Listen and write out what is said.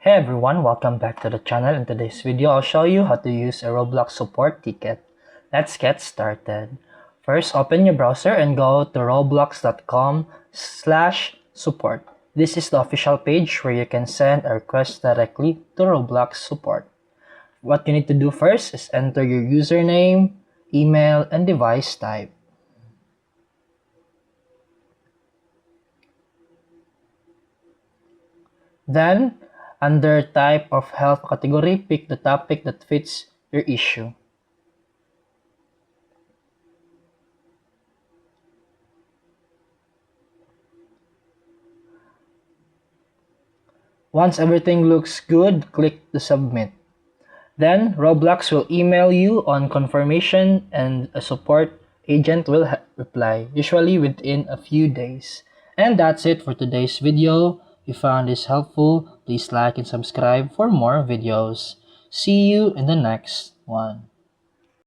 Hey everyone, welcome back to the channel. In today's video, I'll show you how to use a Roblox support ticket. Let's get started. First, open your browser and go to roblox.com/support. This is the official page where you can send a request directly to Roblox support. What you need to do first is enter your username, email, and device type. Then, under type of health category, pick the topic that fits your issue. Once everything looks good, click the submit. Then, Roblox will email you on confirmation and a support agent will reply, usually within a few days. And that's it for today's video. If you found this helpful, please like and subscribe for more videos. See you in the next one.